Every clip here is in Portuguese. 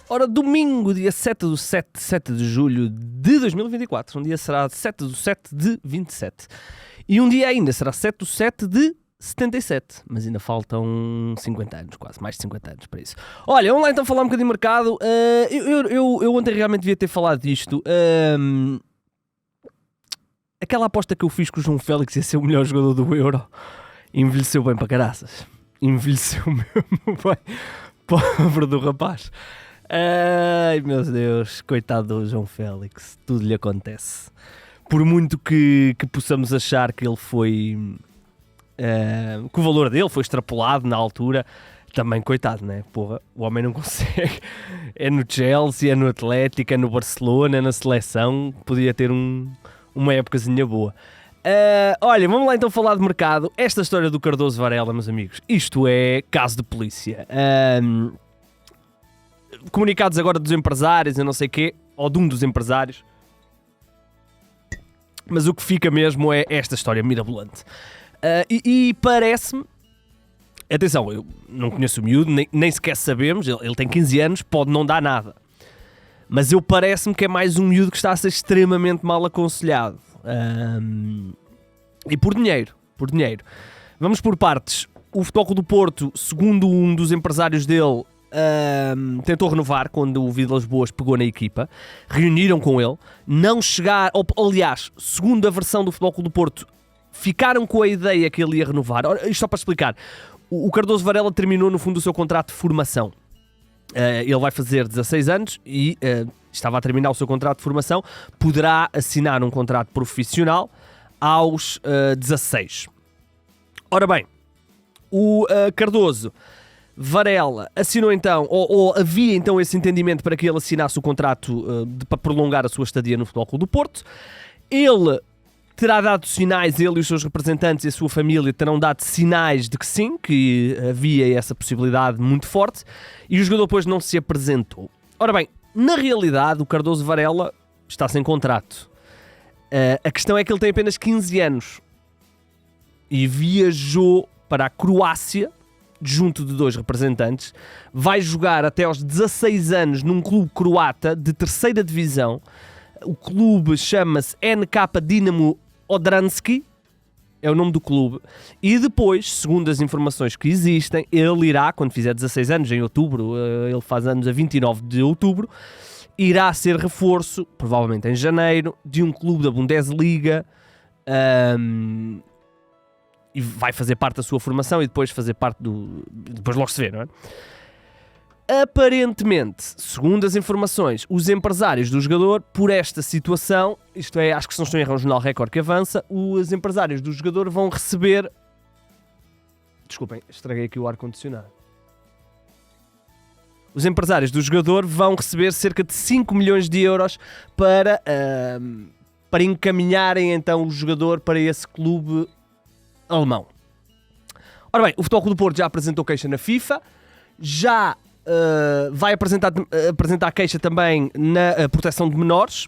Ora, domingo, dia 7 de julho de 2024. Um dia será 7 de 7 de 27. E um dia ainda será 7 de 7 de 77. Mas ainda faltam 50 anos, quase. Mais de 50 anos para isso. Olha, vamos lá então falar um bocadinho de mercado. Eu ontem realmente devia ter falado disto. Aquela aposta que eu fiz com o João Félix ia ser o melhor jogador do Euro. Envelheceu bem para caraças. Envelheceu mesmo bem. Pobre do rapaz. Ai, meu Deus, coitado do João Félix, tudo lhe acontece. Por muito que possamos achar que ele foi... que o valor dele foi extrapolado na altura, também coitado, né? Porra, o homem não consegue. É no Chelsea, é no Atlético, é no Barcelona, é na seleção, podia ter uma épocazinha boa. Olha, vamos lá então falar de mercado. Esta história do Cardoso Varela, meus amigos, isto é caso de polícia. Comunicados agora dos empresários, eu não sei o quê, ou de um dos empresários, mas o que fica mesmo é esta história mirabolante. E parece-me, atenção, eu não conheço o miúdo, nem sequer sabemos, ele tem 15 anos, pode não dar nada, mas parece-me que é mais um miúdo que está a ser extremamente mal aconselhado, e por dinheiro. Vamos por partes. O Futebol Clube do Porto, segundo um dos empresários dele, tentou renovar quando o Vilas Boas pegou na equipa, reuniram com ele, não chegaram, aliás, segundo a versão do Futebol Clube do Porto, ficaram com a ideia que ele ia renovar. Isto só para explicar, o Cardoso Varela terminou no fundo o seu contrato de formação. Ele vai fazer 16 anos e estava a terminar o seu contrato de formação, poderá assinar um contrato profissional aos 16. Ora bem, o Cardoso Varela assinou então, ou havia então esse entendimento para que ele assinasse o contrato para prolongar a sua estadia no Futebol Clube do Porto. Ele terá dado sinais, ele e os seus representantes e a sua família terão dado sinais de que sim, que havia essa possibilidade muito forte, e o jogador depois não se apresentou. Ora bem, na realidade o Cardoso Varela está sem contrato. A questão é que ele tem apenas 15 anos e viajou para a Croácia junto de 2 representantes, vai jogar até aos 16 anos num clube croata de 3ª divisão. O clube chama-se NK Dinamo Odranski, é o nome do clube, e depois, segundo as informações que existem, ele irá, quando fizer 16 anos, em outubro, ele faz anos a 29 de outubro, irá ser reforço, provavelmente em janeiro, de um clube da Bundesliga, e vai fazer parte da sua formação e depois fazer parte depois logo se vê, não é? Aparentemente, segundo as informações, os empresários do jogador, por esta situação, isto é, acho que se não estou em erro, é o Jornal Record que avança, os empresários do jogador vão receber... Desculpem, estraguei aqui o ar-condicionado. Os empresários do jogador vão receber cerca de 5 milhões de euros para encaminharem então o jogador para esse clube alemão. Ora bem, o Futebol Clube do Porto já apresentou queixa na FIFA, já vai apresentar queixa também na proteção de menores,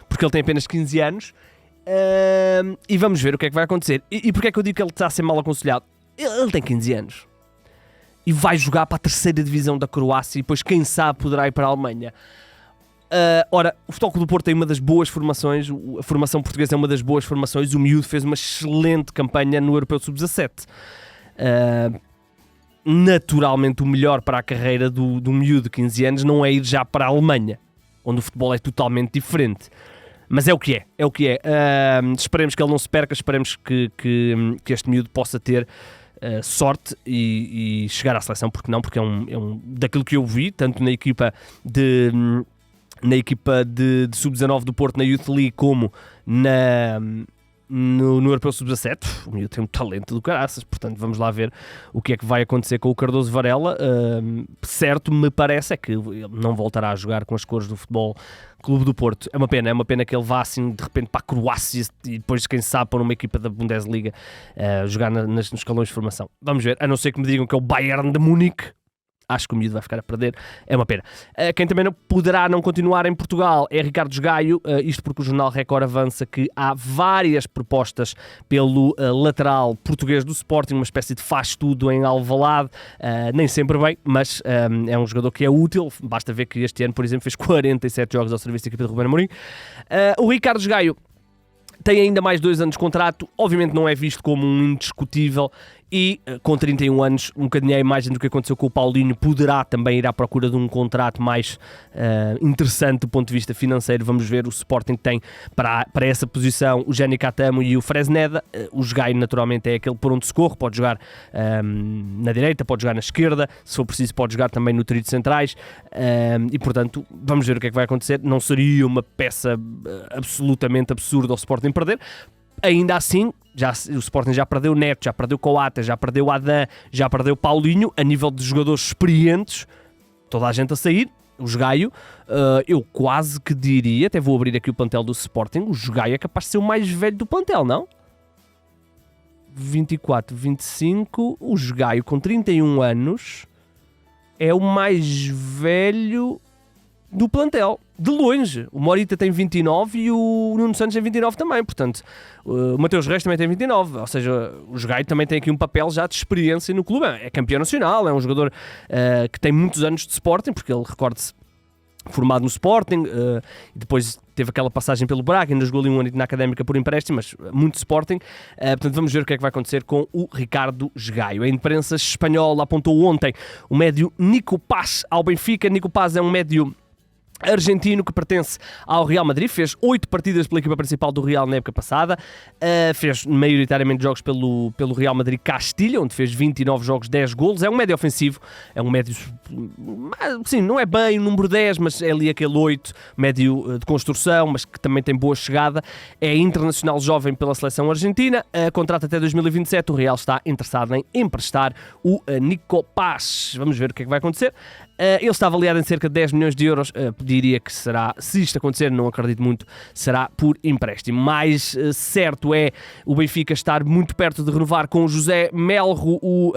porque ele tem apenas 15 anos, e vamos ver o que é que vai acontecer. E porquê é que eu digo que ele está a ser mal aconselhado? Ele tem 15 anos e vai jogar para a 3ª divisão da Croácia e depois, quem sabe, poderá ir para a Alemanha. Ora, o Futebol Clube do Porto tem uma das boas formações, a formação portuguesa é uma das boas formações, o miúdo fez uma excelente campanha no Europeu Sub-17. Naturalmente o melhor para a carreira do miúdo de 15 anos não é ir já para a Alemanha, onde o futebol é totalmente diferente. Mas é o que é. Esperemos que ele não se perca, esperemos que este miúdo possa ter sorte e chegar à seleção, porque não, porque é um daquilo que eu vi, tanto na equipa de Sub-19 do Porto, na Youth League, como no Europeu Sub-17, o miúdo tem um talento do caraças, portanto vamos lá ver o que é que vai acontecer com o Cardoso Varela. Certo me parece é que ele não voltará a jogar com as cores do Futebol Clube do Porto. É uma pena que ele vá assim de repente para a Croácia e depois, quem sabe, para uma equipa da Bundesliga jogar nos escalões de formação. Vamos ver, a não ser que me digam que é o Bayern de Munique. acho que o miúdo vai ficar a perder, é uma pena. Quem também poderá não continuar em Portugal é Ricardo Gaio, isto porque o jornal Record avança que há várias propostas pelo lateral português do Sporting, uma espécie de faz-tudo em Alvalade, nem sempre bem, mas é um jogador que é útil, basta ver que este ano, por exemplo, fez 47 jogos ao serviço da equipa de Ruben Amorim. O Ricardo Gaio tem ainda mais 2 anos de contrato, obviamente não é visto como um indiscutível e com 31 anos, um bocadinho a imagem do que aconteceu com o Paulinho, poderá também ir à procura de um contrato mais interessante do ponto de vista financeiro. Vamos ver, o Sporting tem para essa posição o Jenny Catamo e o Fresneda. O Gaio naturalmente é aquele pronto-socorro, pode jogar na direita, pode jogar na esquerda, se for preciso pode jogar também no trio de centrais e portanto vamos ver o que é que vai acontecer. Não seria uma peça absolutamente absurda ao Sporting perder. Ainda assim, o Sporting já perdeu Neto, já perdeu Coates, já perdeu Adam, já perdeu Paulinho, a nível de jogadores experientes, toda a gente a sair. O Gaio, eu quase que diria, até vou abrir aqui o plantel do Sporting, o Gaio é capaz de ser o mais velho do plantel, não? 24, 25, o Gaio com 31 anos é o mais velho do plantel, de longe. O Morita tem 29 e o Nuno Santos tem 29 também, portanto o Mateus Reis também tem 29, ou seja, o Gaio também tem aqui um papel já de experiência no clube, é campeão nacional, é um jogador que tem muitos anos de Sporting, porque ele, recorde-se, formado no Sporting, e depois teve aquela passagem pelo Braga, ainda jogou ali um ano na Académica por empréstimo, mas muito Sporting. Portanto, vamos ver o que é que vai acontecer com o Ricardo Gaio. A imprensa espanhola apontou ontem o médio Nico Paz ao Benfica. Nico Paz é um médio argentino que pertence ao Real Madrid, fez 8 partidas pela equipa principal do Real na época passada, fez maioritariamente jogos pelo Real Madrid Castilha, onde fez 29 jogos, 10 golos, é um médio ofensivo, é um médio, sim, não é bem o número 10, mas é ali aquele 8, médio de construção, mas que também tem boa chegada, é internacional jovem pela seleção argentina, contrato até 2027, o Real está interessado em emprestar o Nico Paz. Vamos ver o que é que vai acontecer. Ele está avaliado em cerca de 10 milhões de euros, diria que será, se isto acontecer, não acredito muito, será por empréstimo. Mais certo é o Benfica estar muito perto de renovar com o José Melro, o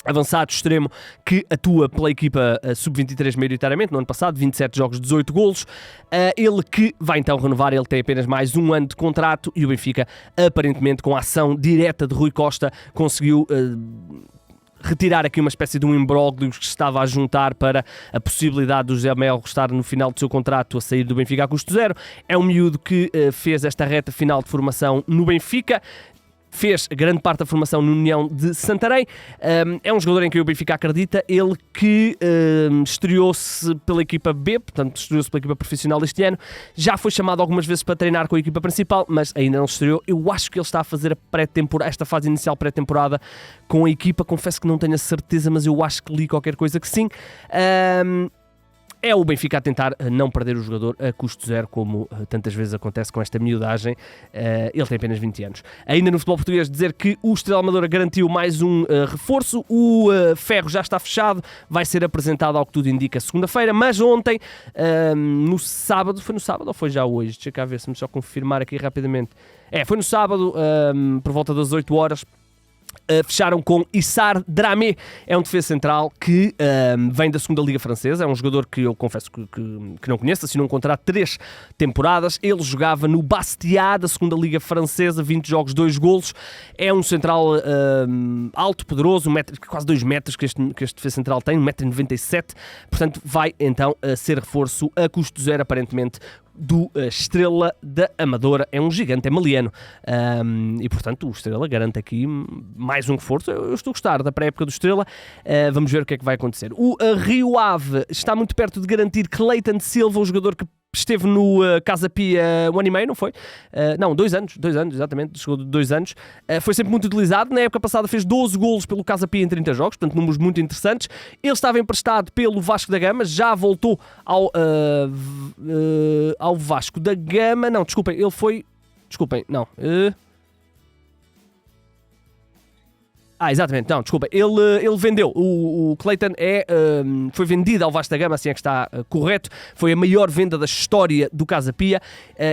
avançado extremo que atua pela equipa sub-23 maioritariamente, no ano passado, 27 jogos, 18 golos. Ele que vai então renovar, ele tem apenas mais 1 ano de contrato e o Benfica, aparentemente com a ação direta de Rui Costa, conseguiu retirar aqui uma espécie de um imbróglio que se estava a juntar para a possibilidade do José Melo estar no final do seu contrato a sair do Benfica a custo zero. É um miúdo que fez esta reta final de formação no Benfica, fez grande parte da formação no União de Santarém, é um jogador em que o Benfica acredita, ele que estreou-se pela equipa B, portanto estreou-se pela equipa profissional este ano, já foi chamado algumas vezes para treinar com a equipa principal, mas ainda não se estreou. Eu acho que ele está a fazer a pré-temporada, esta fase inicial pré-temporada com a equipa, confesso que não tenho a certeza, mas eu acho que li qualquer coisa que sim. É o Benfica a tentar não perder o jogador a custo zero, como tantas vezes acontece com esta miudagem. Ele tem apenas 20 anos. Ainda no futebol português, dizer que o Estrela Amadora garantiu mais um reforço. O Ferro já está fechado, vai ser apresentado, ao que tudo indica, segunda-feira, mas ontem, no sábado, foi no sábado ou foi já hoje? Deixa cá ver, se me só confirmar aqui rapidamente. Foi no sábado, por volta das 8 horas, fecharam com Issar Dramé, é um defesa central que vem da segunda Liga Francesa, é um jogador que eu confesso que não conheço, assinou um contrato de 3 temporadas, ele jogava no Bastia da segunda Liga Francesa, 20 jogos, 2 golos, é um central alto, poderoso, quase 2 metros que este defesa central tem, 1,97 m, portanto vai então ser reforço a custo zero, aparentemente, do Estrela da Amadora. É um gigante, é maliano, e portanto o Estrela garante aqui mais um reforço. Eu estou a gostar da pré-época do Estrela. Vamos ver o que é que vai acontecer. O Rio Ave está muito perto de garantir Cleiton Silva, um jogador que esteve no Casa Pia 1 ano e meio, não foi? Não, 2 anos, exatamente, chegou de 2 anos. Foi sempre muito utilizado, na época passada fez 12 golos pelo Casa Pia em 30 jogos, portanto números muito interessantes. Ele estava emprestado pelo Vasco da Gama, já voltou ao Vasco da Gama, não, desculpem, ele foi... Desculpem, não... exatamente, não, desculpa, ele vendeu, o Cleiton foi vendido ao Vasco da Gama, assim é que está correto, foi a maior venda da história do Casa Pia,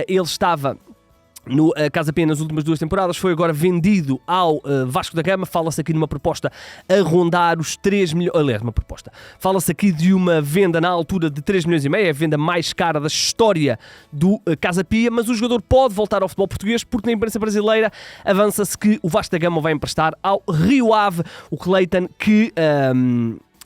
ele estava no Casa Pia nas últimas 2 temporadas, foi agora vendido ao Vasco da Gama. Fala-se aqui numa proposta a rondar os 3 milhões... Aliás, uma proposta. Fala-se aqui de uma venda na altura de 3 milhões e meio, é a venda mais cara da história do Casa Pia, mas o jogador pode voltar ao futebol português porque na imprensa brasileira avança-se que o Vasco da Gama vai emprestar ao Rio Ave o Clayton, que...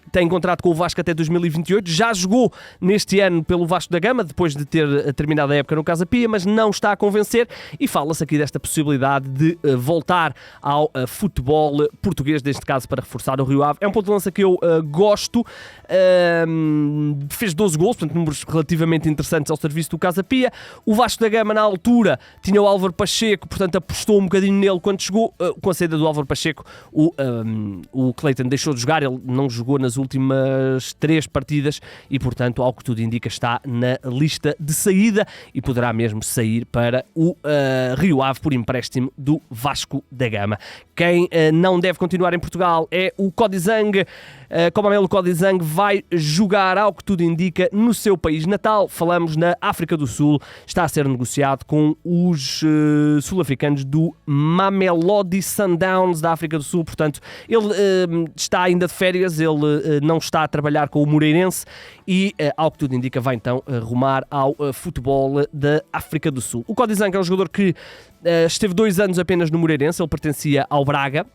tem contrato com o Vasco até 2028, já jogou neste ano pelo Vasco da Gama, depois de ter terminado a época no Casa Pia, mas não está a convencer, e fala-se aqui desta possibilidade de voltar ao futebol português, neste caso para reforçar o Rio Ave. É um ponto de lança que eu gosto, fez 12 gols, portanto números relativamente interessantes ao serviço do Casa Pia. O Vasco da Gama na altura tinha o Álvaro Pacheco, portanto apostou um bocadinho nele quando chegou. Com a saída do Álvaro Pacheco, o Clayton deixou de jogar, ele não jogou nas últimas 3 partidas e, portanto, ao que tudo indica, está na lista de saída e poderá mesmo sair para o Rio Ave por empréstimo do Vasco da Gama. Quem não deve continuar em Portugal é o Codizang. Comamelo Codizang vai jogar, ao que tudo indica, no seu país natal. Falamos na África do Sul. Está a ser negociado com os sul-africanos do Mamelodi Sundowns da África do Sul. Portanto, ele está ainda de férias, ele não está a trabalhar com o Moreirense e, ao que tudo indica, vai então rumar ao futebol da África do Sul. O Codizang é um jogador que esteve 2 anos apenas no Moreirense, ele pertencia ao Braga.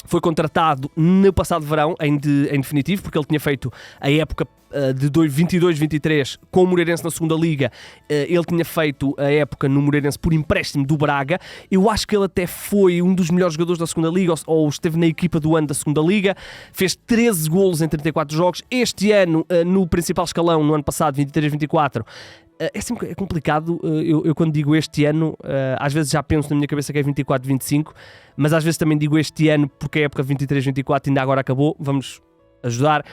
Foi contratado no passado verão, em definitivo, porque ele tinha feito a época de 22-23 com o Moreirense na segunda Liga. Ele tinha feito a época no Moreirense por empréstimo do Braga. Eu acho que ele até foi um dos melhores jogadores da segunda Liga, ou esteve na equipa do ano da segunda Liga. Fez 13 golos em 34 jogos. Este ano, no principal escalão, no ano passado, 23-24, é complicado. Eu quando digo este ano, às vezes já penso na minha cabeça que é 24-25, mas às vezes também digo este ano porque a época 23-24 ainda agora acabou. Vamos ajudar.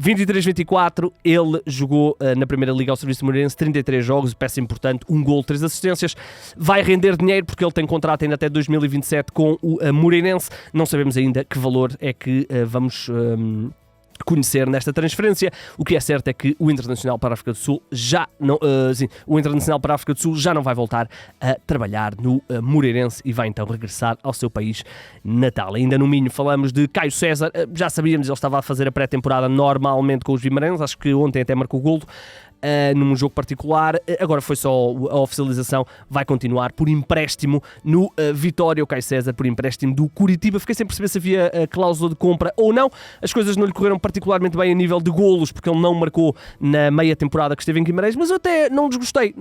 23-24, ele jogou na Primeira Liga ao serviço do Moreirense, 33 jogos, peça importante, 1 gol, 3 assistências. Vai render dinheiro porque ele tem contrato ainda até 2027 com o Moreirense. Não sabemos ainda que valor é que vamos conhecer nesta transferência. O que é certo é que o Internacional para a África do Sul o Internacional para a África do Sul já não vai voltar a trabalhar no Moreirense e vai então regressar ao seu país natal. Ainda no Minho falamos de Caio César. Já sabíamos, ele estava a fazer a pré-temporada normalmente com os Guimarães, acho que ontem até marcou golo num jogo particular. Agora foi só a oficialização, vai continuar por empréstimo no Vitória. O Caio César por empréstimo do Curitiba. Fiquei sem perceber se havia a cláusula de compra ou não. As coisas não lhe correram particularmente bem a nível de golos, porque ele não marcou na meia temporada que esteve em Guimarães, mas eu até não desgostei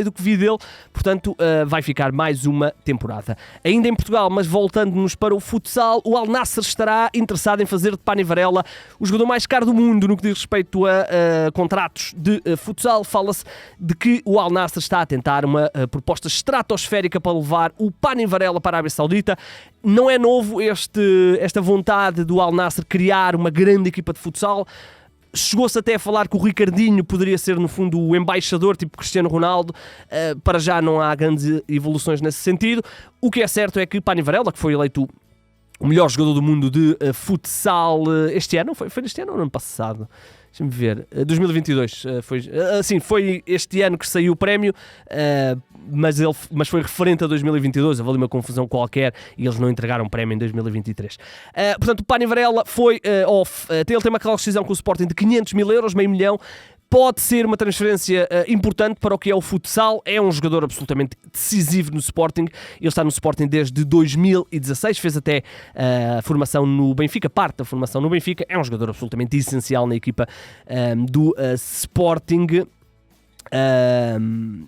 do que vi dele. Portanto, vai ficar mais uma temporada. Ainda em Portugal, mas voltando-nos para o futsal, o Al Nassr estará interessado em fazer de Pani Varela o jogador mais caro do mundo no que diz respeito a contratos de futsal. Fala-se de que o Al Nassr está a tentar uma proposta estratosférica para levar o Pani Varela para a Arábia Saudita. Não é novo esta vontade do Al Nassr criar uma grande equipa de futsal. Chegou-se até a falar que o Ricardinho poderia ser, no fundo, o embaixador, tipo Cristiano Ronaldo. Para já não há grandes evoluções nesse sentido. O que é certo é que Pani Varela, que foi eleito o melhor jogador do mundo de futsal este ano, foi neste ano ou no ano passado? Deixa-me ver, 2022, foi este ano que saiu o prémio, mas foi referente a 2022, houve ali uma confusão qualquer e eles não entregaram o prémio em 2023. Portanto, o Pani Varela foi off, ele tem uma rescisão com o Sporting de 500 mil euros, meio milhão. Pode ser uma transferência importante para o que é o futsal. É um jogador absolutamente decisivo no Sporting. Ele está no Sporting desde 2016, fez até a formação no Benfica, parte da formação no Benfica. É um jogador absolutamente essencial na equipa do Sporting.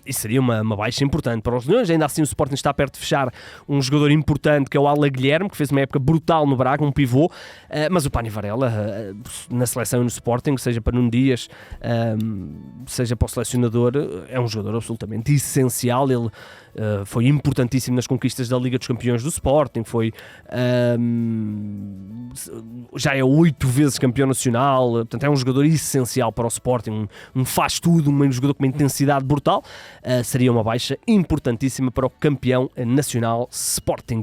E seria uma baixa importante para os Leões. Ainda assim o Sporting está perto de fechar um jogador importante que é o Ala Guilherme, que fez uma época brutal no Braga, um pivô, mas o Pani Varela na seleção e no Sporting, seja para Nuno Dias, seja para o selecionador, é um jogador absolutamente essencial. Ele foi importantíssimo nas conquistas da Liga dos Campeões do Sporting, já é 8 vezes campeão nacional, portanto é um jogador essencial para o Sporting, um faz tudo, um jogador com uma intensidade brutal. Seria uma baixa importantíssima para o campeão nacional Sporting.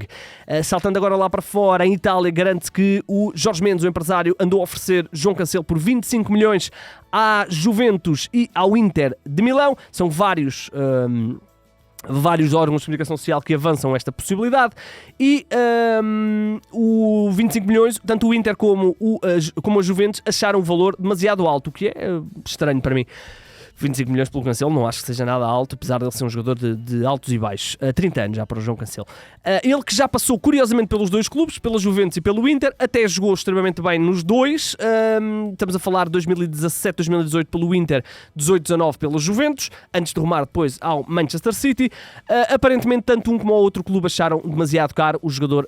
Saltando agora lá para fora, em Itália, garante-se que o Jorge Mendes, o empresário, andou a oferecer João Cancelo por 25 milhões à Juventus e ao Inter de Milão. São vários vários órgãos de comunicação social que avançam esta possibilidade e o 25 milhões, tanto o Inter como a Juventus acharam o valor demasiado alto, o que é estranho para mim. 25 milhões pelo Cancelo, não acho que seja nada alto, apesar de ele ser um jogador de altos e baixos. 30 anos já para o João Cancelo. Ele que já passou curiosamente pelos dois clubes, pela Juventus e pelo Inter, até jogou extremamente bem nos dois. Estamos a falar de 2017, 2018 pelo Inter, 18-19 pela Juventus, antes de rumar depois ao Manchester City. Aparentemente, tanto um como o outro clube acharam demasiado caro. O jogador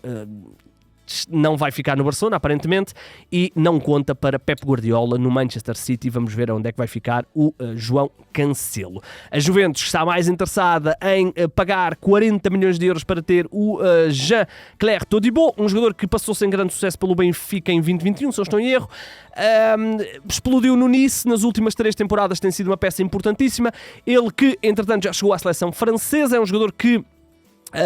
não vai ficar no Barcelona, aparentemente, e não conta para Pep Guardiola no Manchester City. Vamos ver onde é que vai ficar o João Cancelo. A Juventus está mais interessada em pagar 40 milhões de euros para ter o Jean-Claire Todibo, um jogador que passou sem grande sucesso pelo Benfica em 2021, se eu estou em erro. Explodiu no Nice, nas últimas 3 temporadas tem sido uma peça importantíssima. Ele que, entretanto, já chegou à seleção francesa, é um jogador que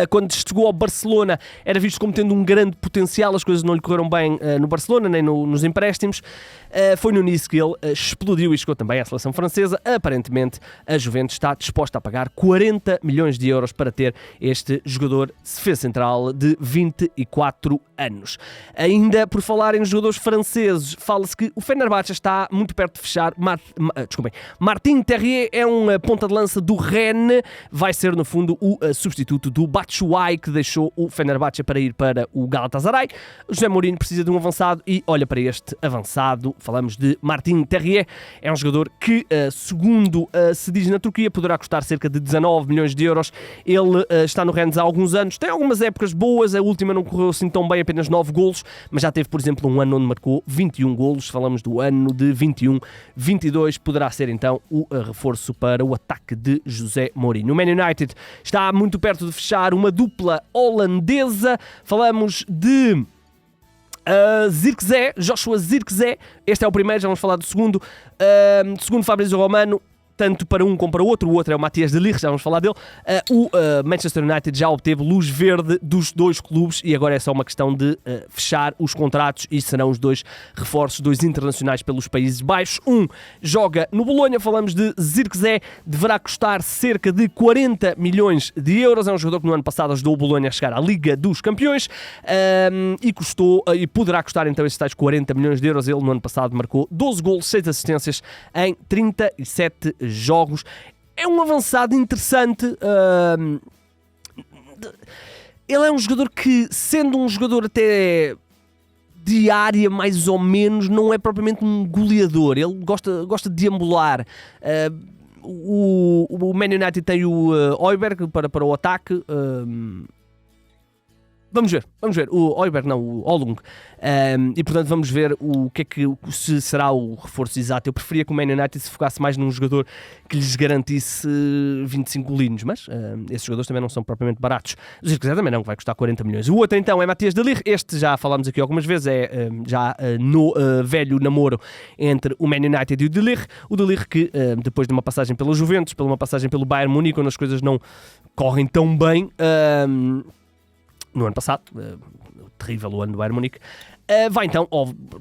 quando chegou ao Barcelona era visto como tendo um grande potencial. As coisas não lhe correram bem no Barcelona, nem nos empréstimos. Foi no Nice que ele explodiu e chegou também à seleção francesa. Aparentemente a Juventus está disposta a pagar 40 milhões de euros para ter este jogador defesa central de 24 anos. Ainda por falar em jogadores franceses, fala-se que o Fenerbahçe está muito perto de fechar. Martin Terrier é um ponta de lança do Rennes, vai ser no fundo o substituto do Batshuayi, que deixou o Fenerbahçe para ir para o Galatasaray. O José Mourinho precisa de um avançado e olha para este avançado. Falamos de Martin Terrier. É um jogador que, segundo se diz na Turquia, poderá custar cerca de 19 milhões de euros. Ele está no Rennes há alguns anos, tem algumas épocas boas, a última não correu assim tão bem, apenas 9 golos, mas já teve, por exemplo, um ano onde marcou 21 golos. Falamos do ano de 21-22, poderá ser então o reforço para o ataque de José Mourinho. O Man United está muito perto de fechar uma dupla holandesa. Falamos de Zirkzee, Joshua Zirkzee. Este é o primeiro, já vamos falar do segundo. Segundo Fabrizio Romano, tanto para um como para o outro é o Matthias de Ligt, já vamos falar dele. O Manchester United já obteve luz verde dos dois clubes e agora é só uma questão de fechar os contratos e serão os dois reforços, dois internacionais pelos Países Baixos. Um joga no Bolonha, falamos de Zirkzee, deverá custar cerca de 40 milhões de euros. É um jogador que no ano passado ajudou o Bolonha a chegar à Liga dos Campeões e poderá custar então esses tais 40 milhões de euros. Ele no ano passado marcou 12 golos, 6 assistências em 37 jogos. É um avançado interessante. Ele é um jogador que, sendo um jogador até de área mais ou menos, não é propriamente um goleador. Ele gosta de deambular. O Man United tem o Højbjerg para o ataque. Vamos ver. O Højbjerg não, o Olung. E portanto vamos ver se será o reforço exato. Eu preferia que o Man United se focasse mais num jogador que lhes garantisse 25 golinhos, mas esses jogadores também não são propriamente baratos. O Zirkzee também não, que vai custar 40 milhões. O outro então é Matthias de Ligt. Este já falámos aqui algumas vezes, é já no velho namoro entre o Man United e o de Ligt. O de Ligt que depois de uma passagem pela Juventus, pela uma passagem pelo Bayern Munique, quando as coisas não correm tão bem, no ano passado, terrível o ano do Bayern Munique, vai então,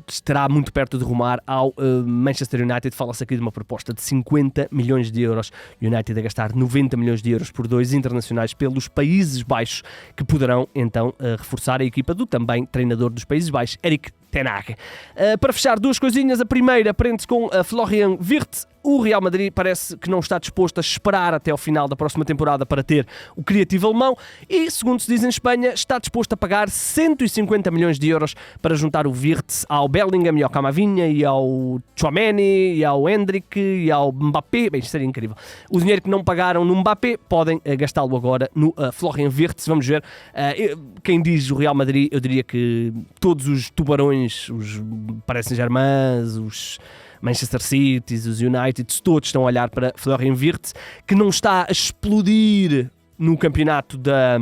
estará muito perto de rumar ao Manchester United. Fala-se aqui de uma proposta de 50 milhões de euros. O United a gastar 90 milhões de euros por dois internacionais pelos Países Baixos, que poderão então reforçar a equipa do também treinador dos Países Baixos, Erik ten Hag. Para fechar, duas coisinhas. A primeira prende-se com a Florian Wirtz. O Real Madrid parece que não está disposto a esperar até ao final da próxima temporada para ter o criativo alemão e, segundo se diz em Espanha, está disposto a pagar 150 milhões de euros para juntar o Wirtz ao Bellingham e ao Camavinga e ao Tchouaméni e ao Hendrick e ao Mbappé. Bem, isto seria incrível. O dinheiro que não pagaram no Mbappé podem gastá-lo agora no Florian Wirtz. Vamos ver. Quem diz o Real Madrid, eu diria que todos os tubarões, os Paris Saint-Germain, os Manchester City, os United, todos estão a olhar para Florian Wirtz, que não está a explodir no campeonato da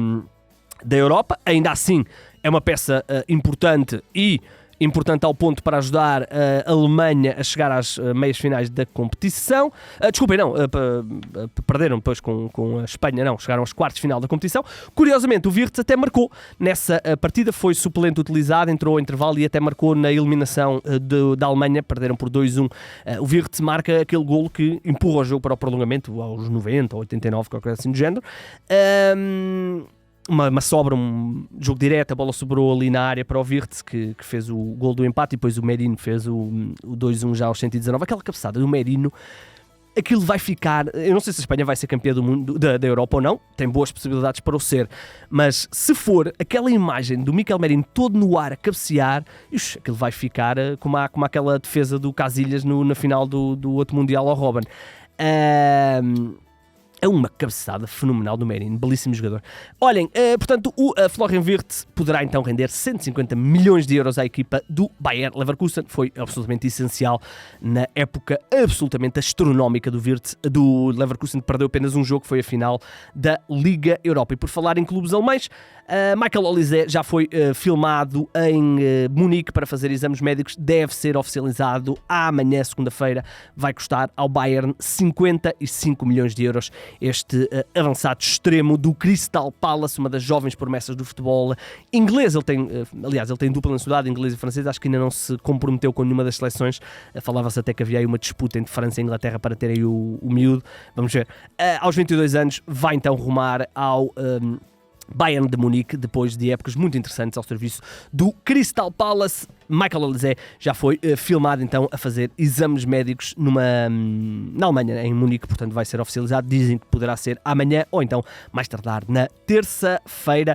Europa. Ainda assim, é uma peça importante e importante ao ponto para ajudar a Alemanha a chegar às meias finais da competição. Desculpem, não, perderam depois com a Espanha, não, chegaram aos quartos de final da competição. Curiosamente, o Wirtz até marcou nessa partida, foi suplente utilizado, entrou ao intervalo e até marcou na eliminação da Alemanha, perderam por 2-1. O Wirtz marca aquele golo que empurra o jogo para o prolongamento aos 90 ou 89, qualquer coisa assim do género. Uma sobra, um jogo direto, a bola sobrou ali na área para o Wirtz, que fez o gol do empate, e depois o Merino fez o 2-1 já aos 119. Aquela cabeçada do Merino, aquilo vai ficar... Eu não sei se a Espanha vai ser campeã do mundo, da Europa ou não, tem boas possibilidades para o ser, mas se for aquela imagem do Mikel Merino todo no ar a cabecear, aquilo vai ficar como aquela defesa do Casillas na final do outro Mundial ao Robben. É uma cabeçada fenomenal do Merino, belíssimo jogador. Olhem, portanto, o Florian Wirtz poderá então render 150 milhões de euros à equipa do Bayer Leverkusen. Foi absolutamente essencial na época absolutamente astronómica do Wirtz. Do Leverkusen, perdeu apenas um jogo, foi a final da Liga Europa. E por falar em clubes alemães, Michael Olise já foi filmado em Munique para fazer exames médicos, deve ser oficializado amanhã, segunda-feira. Vai custar ao Bayern 55 milhões de euros. Este avançado extremo do Crystal Palace, uma das jovens promessas do futebol inglês. Ele tem dupla nacionalidade, inglês e francês, acho que ainda não se comprometeu com nenhuma das seleções. Falava-se até que havia aí uma disputa entre França e Inglaterra para ter aí o miúdo. Vamos ver. Aos 22 anos vai então rumar ao Bayern de Munique, depois de épocas muito interessantes ao serviço do Crystal Palace. Michael Olise já foi filmado então a fazer exames médicos na Alemanha, em Munique, portanto vai ser oficializado. Dizem que poderá ser amanhã ou então mais tardar na terça-feira.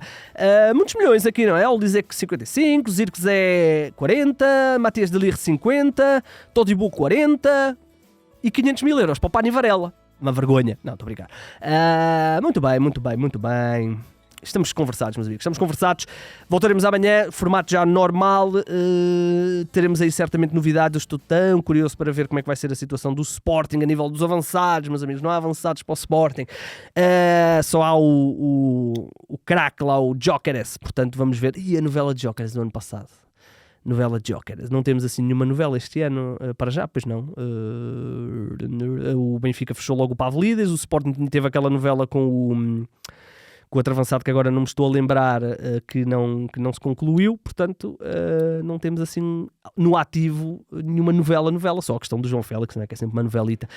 Muitos milhões aqui, não é? Olise 55, Zirkzee 40, Matias de Ligt 50, Todibo 40 e 500 mil euros para o Pani Varela. Uma vergonha. Não, estou a brincar. Muito bem. Estamos conversados, meus amigos. Estamos conversados. Voltaremos amanhã, formato já normal. Teremos aí certamente novidades. Eu estou tão curioso para ver como é que vai ser a situação do Sporting a nível dos avançados, meus amigos. Não há avançados para o Sporting. Só há o craque lá, o Gyökeres. Portanto, vamos ver. E a novela de Gyökeres do ano passado? Novela de Gyökeres. Não temos assim nenhuma novela este ano, para já, pois não. O Benfica fechou logo o Pavlidis. O Sporting teve aquela novela com o outro avançado que agora não me estou a lembrar, que não se concluiu. Portanto, não temos assim no ativo nenhuma novela, só a questão do João Félix, não é? Que é sempre uma novelita.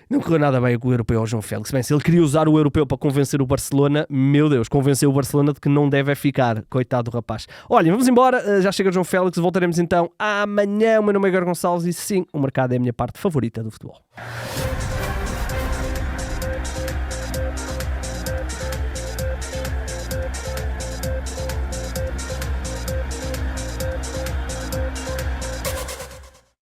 Não correu nada bem com o europeu ao João Félix. Bem, se ele queria usar o europeu para convencer o Barcelona, meu Deus, convenceu o Barcelona de que não deve ficar. Coitado do rapaz. Olhem, vamos embora. Já chega o João Félix. Voltaremos então amanhã. O meu nome é Igor Gonçalves e sim, o mercado é a minha parte favorita do futebol.